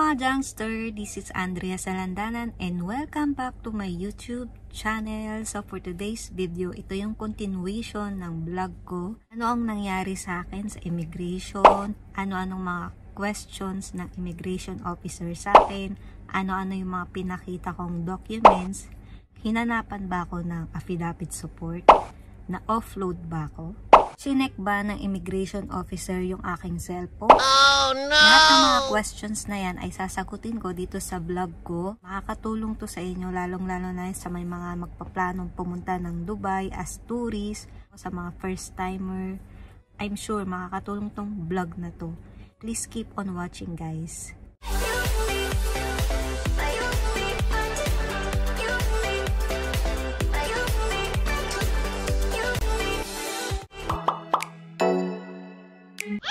mga Jungster, this is Andrea Salandanan and welcome back to my YouTube channel. So for today's video, ito yung continuation ng vlog ko. Ano ang nangyari sa akin sa immigration, ano-anong mga questions ng immigration officer sa akin, ano-ano yung mga pinakita kong documents, hinanapan ba ako ng affidavit support, na offload ba ako, sinek ba ng immigration officer yung aking cellphone. Oh no! Lahat ng mga questions na yan ay sasagutin ko dito sa vlog ko. Makakatulong to sa inyo, lalong-lalo na sa may mga magpaplanong pumunta ng Dubai as tourist, sa mga first timer. I'm sure makakatulong tong vlog na to. Please keep on watching, guys.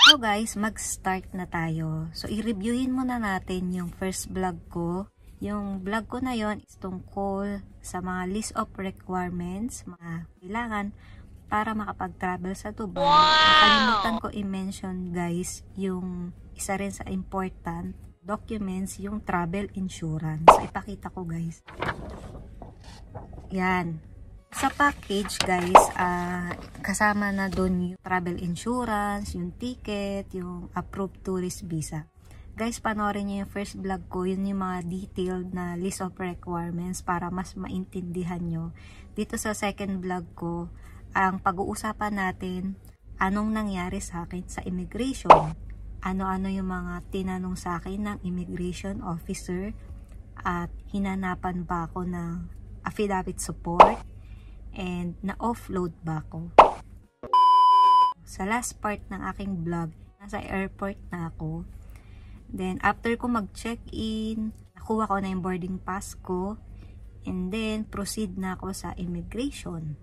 So guys, mag-start na tayo. So i-reviewin muna natin yung first vlog ko. Yung vlog ko na yon is tungkol sa mga list of requirements, mga kailangan para makapag-travel sa Dubai. Nakalimutan ko i-mention guys, yung isa rin sa important documents, yung travel insurance. So ipakita ko guys. Yan. Sa package guys, kasama na dun yung travel insurance, yung ticket, yung approved tourist visa. Guys, panoorin nyo yung first vlog ko, yun yung mga detailed na list of requirements para mas maintindihan nyo. Dito sa second vlog ko, ang pag-uusapan natin, anong nangyari sa akin sa immigration. Ano-ano yung mga tinanong sa akin ng immigration officer at hinanapan ba ako ng affidavit support. And na-offload ba ako? Sa last part ng aking vlog, nasa airport na ako. Then, after ko mag-check-in, nakuha ko na yung boarding pass ko. And then, proceed na ako sa immigration.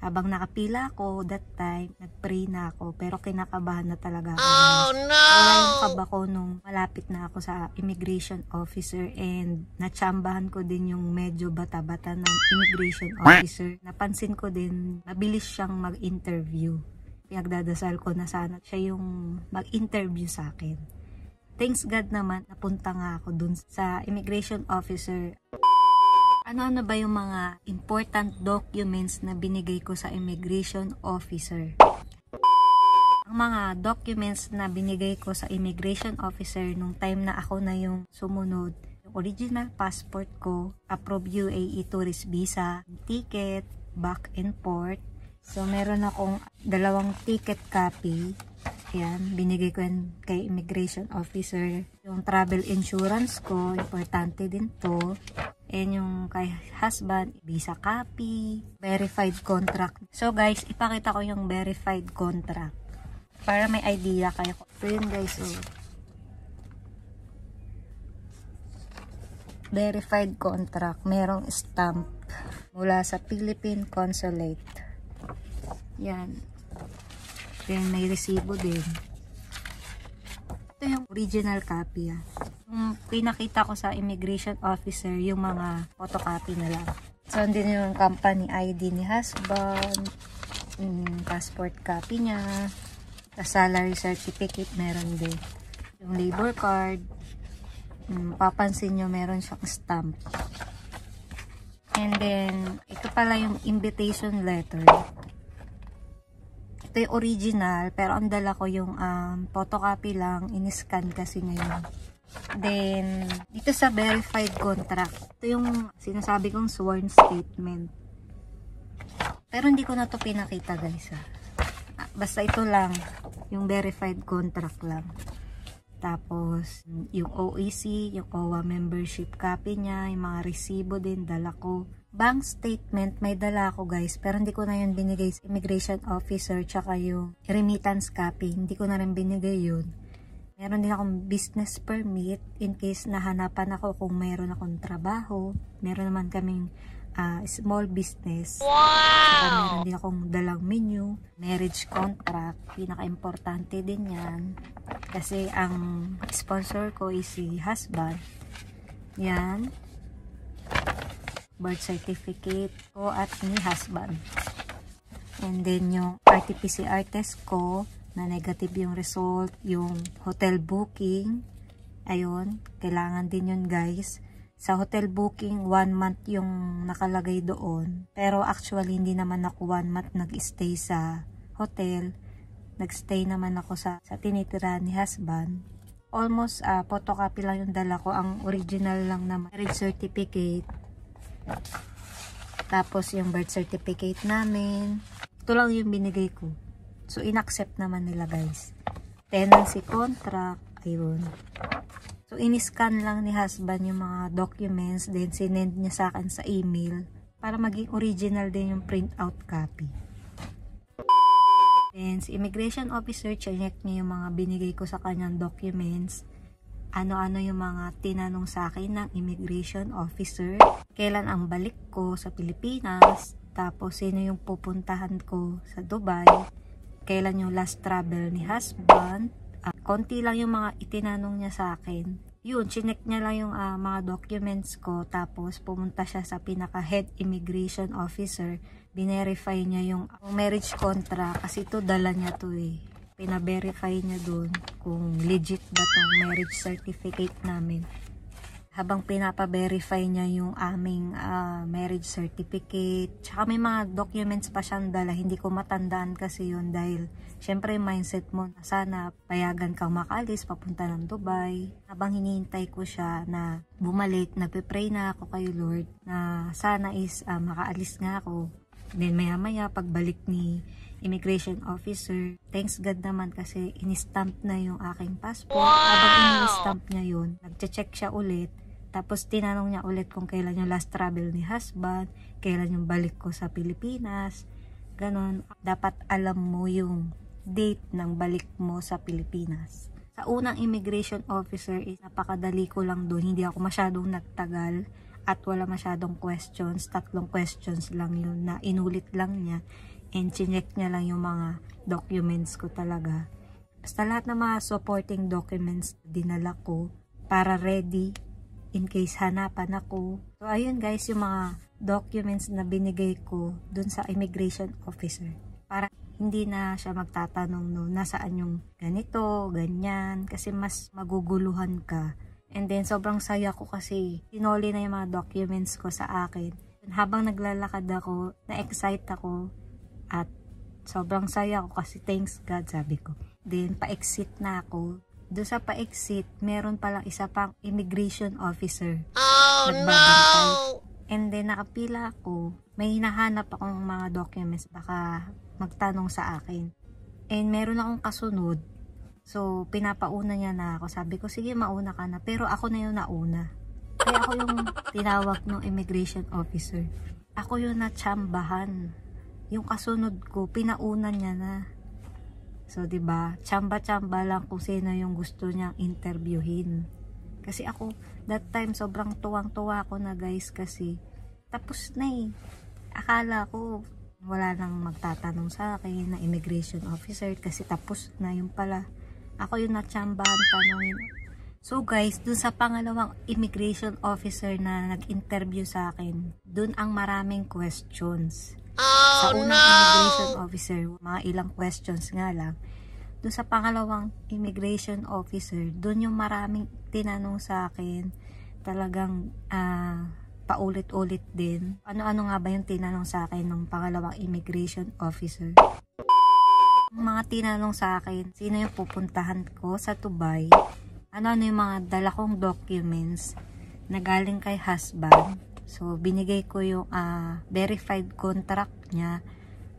Habang nakapila ako, that time, nag-pray na ako. Pero kinakabahan na talaga ako. Oh, no! Wala yung kaba ko nung malapit na ako sa immigration officer. And natsambahan ko din yung medyo bata-bata ng immigration officer. Napansin ko din, mabilis siyang mag-interview. Pinagdadasal ko na sana siya yung mag-interview sa akin. Thanks God naman, napunta nga ako dun sa immigration officer. Ano-ano ba yung mga important documents na binigay ko sa immigration officer? Ang mga documents na binigay ko sa immigration officer nung time na ako na yung sumunod, yung original passport ko, approved UAE tourist visa, ticket, back and forth. So, meron akong 2 ticket copy. Yan, binigay ko yan kay immigration officer. Yung travel insurance ko, importante din to. And yung kay husband, visa copy, verified contract. So guys, ipakita ko yung verified contract para may idea kayo. So yun guys, verified contract, merong stamp mula sa Philippine Consulate. Yan. Then may resibo din. Ito yung original copy. Yung pinakita ko sa immigration officer, yung mga photocopy na lang. So, din yung company ID ni husband, passport copy niya, salary certificate meron din. Yung labor card, papansin nyo meron siyang stamp. And then, ito pala yung invitation letter. Ito yung original, pero ang dala ko yung photocopy lang, in-scan kasi ngayon. Then, dito sa verified contract, ito yung sinasabi kong sworn statement. Pero hindi ko na to pinakita guys. Basta ito lang, yung verified contract lang. Tapos, yung OEC, yung OWA membership copy niya, yung mga resibo din, dala ko. Bank statement, may dala ko guys, pero hindi ko na yun binigay sa immigration officer, tsaka yung remittance copy, hindi ko na rin binigay yun. Meron din akong business permit in case nahanapan ako kung meron akong trabaho. Meron naman kaming small business. Wow! Saka meron din akong dalang menu. Marriage contract. Pinaka-importante din yan. Kasi ang sponsor ko is si husband. Yan. Birth certificate ko at ni husband. And then yung RT-PCR test ko. Na negative yung result, yung hotel booking, Ayun, kailangan din yun guys. Sa hotel booking, 1 month yung nakalagay doon. Pero actually, hindi naman ako 1 month nag-stay sa hotel. Nag-stay naman ako sa tinitira ni husband. Almost photocopy lang yung dala ko. Ang original lang na marriage certificate. Tapos yung birth certificate namin. Ito lang yung binigay ko. So, in-accept naman nila guys. Tenancy contract. Ayun. So, in-scan lang ni husband yung mga documents. Then, sinend niya sa akin sa email. Para maging original din yung printout copy. Then, si immigration officer, check niya yung mga binigay ko sa kanyang documents. Ano-ano yung mga tinanong sa akin ng immigration officer. Kailan ang balik ko sa Pilipinas. Tapos, sino yung pupuntahan ko sa Dubai. Kailan yung last travel ni husband. Konti lang yung mga itinanong niya sa akin. Yun, chinek niya lang yung mga documents ko. Tapos, pumunta siya sa pinaka-head immigration officer. Binerify niya yung marriage contract. Kasi ito, dala niya to eh. Pina-verify niya dun kung legit ba tong marriage certificate namin. Habang pinapa-verify niya yung aming marriage certificate. Tsaka may mga documents pa siyang dala. Hindi ko matandaan kasi yun dahil syempre mindset mo na sana payagan kang makalis papunta ng Dubai. Habang hinihintay ko siya na bumalik, nagpe-pray na ako kay Lord na sana is makaalis nga ako. Then maya-maya pagbalik ni immigration officer, thanks God naman kasi in-stamp na yung aking passport. Habang in-stamp niya yun, nagche-check siya ulit. Tapos tinanong niya ulit kung kailan yung last travel ni husband, kailan yung balik ko sa Pilipinas. Ganon, dapat alam mo yung date ng balik mo sa Pilipinas. Sa unang immigration officer is napakadali ko lang doon, hindi ako masyadong nagtagal at wala masyadong questions. 3 questions lang yun na inulit lang niya and chinek niya lang yung mga documents ko talaga. Basta lahat ng mga supporting documents dinala ko para ready in case hanapan ako. So, ayun guys, yung mga documents na binigay ko dun sa immigration officer. Para hindi na siya magtatanong no, nasaan yung ganito, ganyan. Kasi mas maguguluhan ka. And then, sobrang saya ko kasi sinoli na yung mga documents ko sa akin. And habang naglalakad ako, na-excite ako. At sobrang saya ko kasi thanks God, sabi ko. Then, pa-exit na ako. Doon sa pa-exit, meron palang isa pang immigration officer. Oh, nagbabantay. No! And then, nakapila ako. May hinahanap akong mga documents. Baka magtanong sa akin. And meron akong kasunod. So, pinapauna niya na ako. Sabi ko, sige, mauna ka na. Pero ako na yung nauna. Kaya ako yung tinawag ng immigration officer. Ako yung natsambahan. Yung kasunod ko, pinauna niya na. So, diba, tsamba-tsamba lang kung sino yung gusto niyang interviewin. Kasi ako, that time, sobrang tuwang-tuwa ako na guys kasi tapos na eh. Akala ko, wala nang magtatanong sa akin na immigration officer kasi tapos na yung pala. Ako yung natsambahan tanongin. So guys, dun sa pangalawang immigration officer na nag-interview sa akin, dun ang maraming questions. Sa unang immigration officer, mga ilang questions nga lang. Doon sa pangalawang immigration officer, doon yung maraming tinanong sa akin. Talagang paulit-ulit din. Ano-ano nga ba yung tinanong sa akin ng pangalawang immigration officer? Mga tinanong sa akin, sino yung pupuntahan ko sa Dubai? Ano-ano yung mga dala kong documents na galing kay husband? So, binigay ko yung verified contract niya,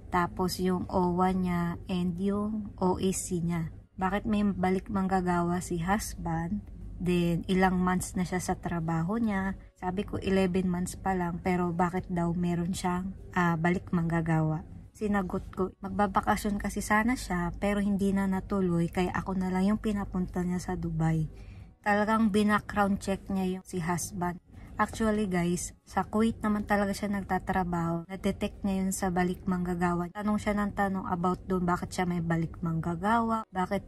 tapos yung OWA niya, and yung OAC niya. Bakit may balik manggagawa si husband? Then, ilang months na siya sa trabaho niya. Sabi ko, 11 months pa lang, pero bakit daw meron siyang balik manggagawa? Sinagot ko, magbabakasyon kasi sana siya, pero hindi na natuloy, kaya ako na lang yung pinapunta niya sa Dubai. Talagang binackground check niya yung si husband. Actually guys, sa Kuwait naman talaga siya nagtatrabaho. Na-detect niya yun sa balik manggagawa. Tanong siya ng tanong about doon, bakit siya may balik manggagawa, bakit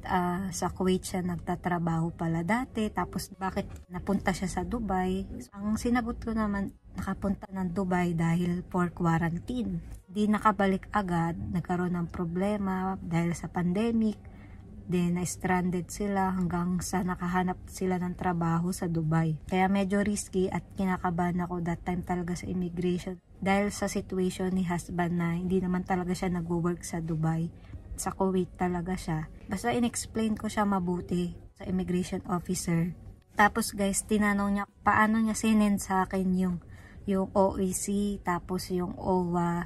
sa Kuwait siya nagtatrabaho pala dati, tapos bakit napunta siya sa Dubai. Ang sinagot ko naman, nakapunta ng Dubai dahil for quarantine. Di nakabalik agad, nagkaroon ng problema dahil sa pandemic. Then, na-stranded sila hanggang sa nakahanap sila ng trabaho sa Dubai. Kaya medyo risky at kinakabahan ako that time talaga sa immigration. Dahil sa situation ni husband na hindi naman talaga siya nag-work sa Dubai. Sa Kuwait talaga siya. Basta in-explain ko siya mabuti sa immigration officer. Tapos guys, tinanong niya paano niya sinend sa akin yung OEC, tapos yung OWA.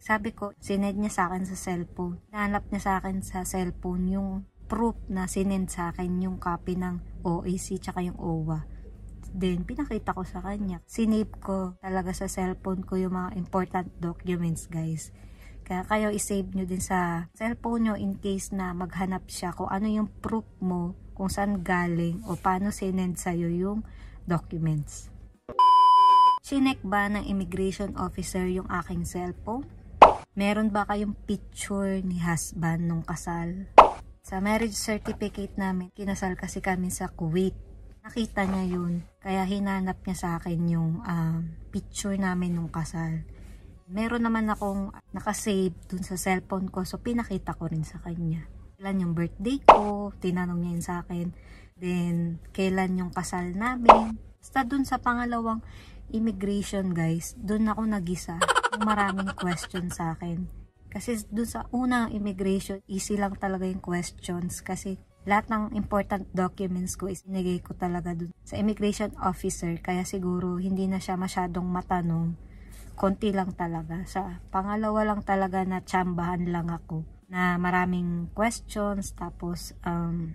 Sabi ko, sinend niya sa akin sa cellphone. Nahanap niya sa akin sa cellphone yung proof na sinend sa akin yung copy ng OAC tsaka yung OWA. Then, pinakita ko sa kanya. Sinave ko talaga sa cellphone ko yung mga important documents, guys. Kaya kayo isave nyo din sa cellphone nyo in case na maghanap siya kung ano yung proof mo, kung saan galing, o paano sinend sa'yo yung documents. Chinek ba ng immigration officer yung aking cellphone? Meron ba kayong picture ni husband nung kasal? Sa marriage certificate namin, kinasal kasi kami sa Kuwait. Nakita niya yun, kaya hinanap niya sa akin yung picture namin nung kasal. Meron naman akong nakasave dun sa cellphone ko, so pinakita ko rin sa kanya. Kailan yung birthday ko, tinanong niya yun sa akin. Then, kailan yung kasal namin. Basta dun sa pangalawang immigration, guys, dun ako nagisa. Maraming questions sa akin. Kasi dun sa unang immigration, easy lang talaga yung questions. Kasi lahat ng important documents ko is inigay ko talaga dun sa immigration officer. Kaya siguro hindi na siya masyadong matanong. Konti lang talaga. Sa pangalawa lang talaga na tsambahan lang ako. Na maraming questions. Tapos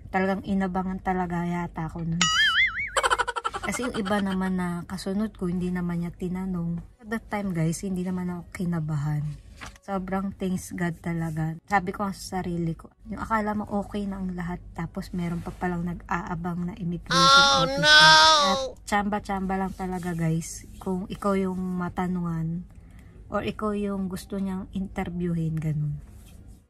talagang inabangan talaga yata ako nun. Kasi yung iba naman na kasunod ko, hindi naman niya tinanong. At that time guys, hindi naman ako kinabahan. Sobrang thanks God talaga. Sabi ko sa sarili ko, yung akala mo okay na ang lahat, tapos meron pa palang nag-aabang na immigration officer. No! At tsamba-tsamba lang talaga guys, kung ikaw yung matanungan, or ikaw yung gusto niyang interviewin, ganun.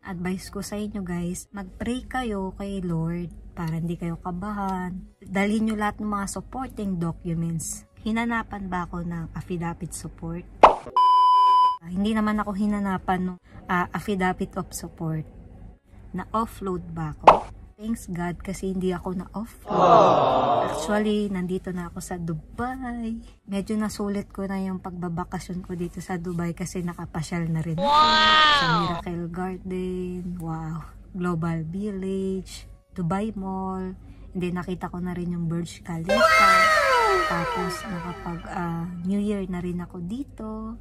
Advice ko sa inyo guys, mag-pray kayo kay Lord para hindi kayo kabahan. Dalhin nyo lahat ng mga supporting documents. Hinanapan ba ako ng affidavit support? Hindi naman ako hinanapan ng affidavit of support. Na-offload ba ako? Thanks God kasi hindi ako na-offload. Actually, nandito na ako sa Dubai. Medyo nasulit ko na yung pagbabakasyon ko dito sa Dubai kasi nakapasyal na rin ako. Sa Miracle Garden, wow, Global Village, Dubai Mall. Hindi, nakita ko na rin yung Burj Khalifa. Tapos, nakapag New Year na rin ako dito.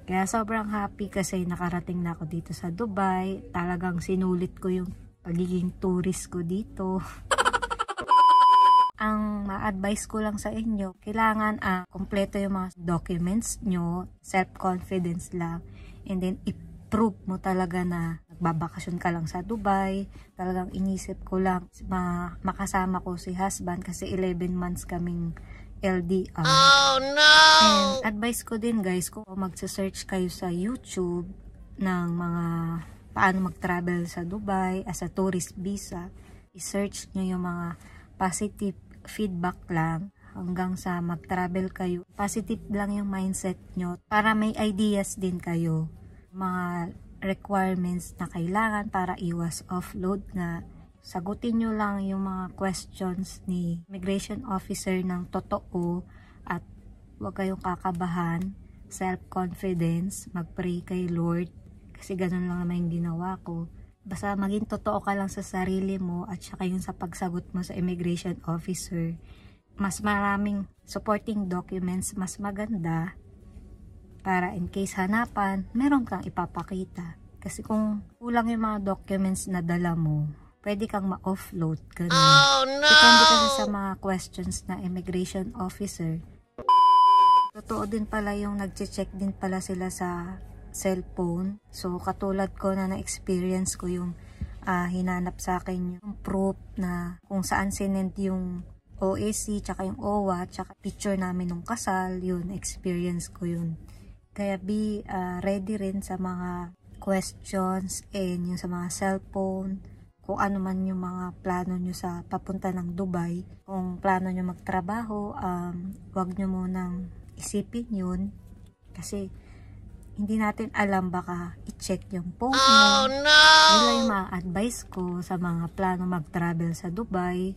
Kaya sobrang happy kasi nakarating na ako dito sa Dubai. Talagang sinulit ko yung pagiging tourist ko dito. Ang ma-advise ko lang sa inyo, kailangan kompleto yung mga documents nyo, self-confidence lang, and then i-prove mo talaga na nagbabakasyon ka lang sa Dubai. Talagang inisip ko lang makasama ko si husband kasi 11 months kaming LDR. Oh no! And advice ko din guys, kung magsa-search kayo sa YouTube ng mga paano mag-travel sa Dubai as a tourist visa, i-search nyo yung mga positive feedback lang hanggang sa mag-travel kayo. Positive lang yung mindset nyo para may ideas din kayo. Mga requirements na kailangan para iwas offload nga. Sagutin nyo lang yung mga questions ni immigration officer ng totoo at huwag kayong kakabahan, self-confidence, mag-pray kay Lord. Kasi ganun lang naman yung ginawa ko. Basta maging totoo ka lang sa sarili mo at saka yung sa pagsagot mo sa immigration officer. Mas maraming supporting documents, mas maganda para in case hanapan, meron kang ipapakita. Kasi kung kulang yung mga documents na dala mo, pwede kang ma-offload. Ganun. Oh no! Depende kasi sa mga questions na immigration officer. Totoo din pala yung nag-check din pala sila sa cellphone. So, katulad ko na na-experience ko yung hinanap sa akin yung proof na kung saan sinend yung OAC, tsaka yung OWA, tsaka picture namin nung kasal, yun, experience ko yun. Kaya be ready rin sa mga questions and yung sa mga cellphone, kung ano man yung mga plano nyo sa papunta ng Dubai. Kung plano nyo magtrabaho, wag nyo munang isipin yun kasi hindi natin alam, baka i-check yung phone mo. Oh, no! Yun yung mga advice ko sa mga plano mag-travel sa Dubai.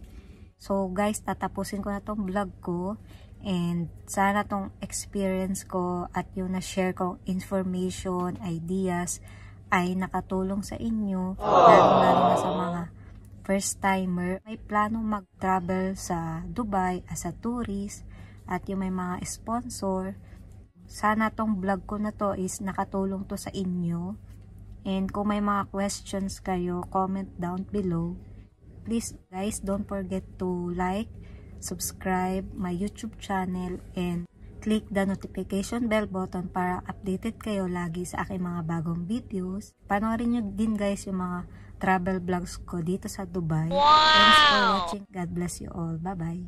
So guys, tatapusin ko na tong vlog ko. And sana tong experience ko at yung na-share kong information, ideas ay nakatulong sa inyo. Lalo na sa mga first timer. May plano mag-travel sa Dubai as a tourist at yung may mga sponsor. Sana tong vlog ko na to is nakatulong to sa inyo. And kung may mga questions kayo, comment down below. Please guys, don't forget to like, subscribe my YouTube channel and click the notification bell button para updated kayo lagi sa aking mga bagong videos. Panoorin nyo din guys yung mga travel vlogs ko dito sa Dubai. Wow! Thanks for watching. God bless you all. Bye-bye.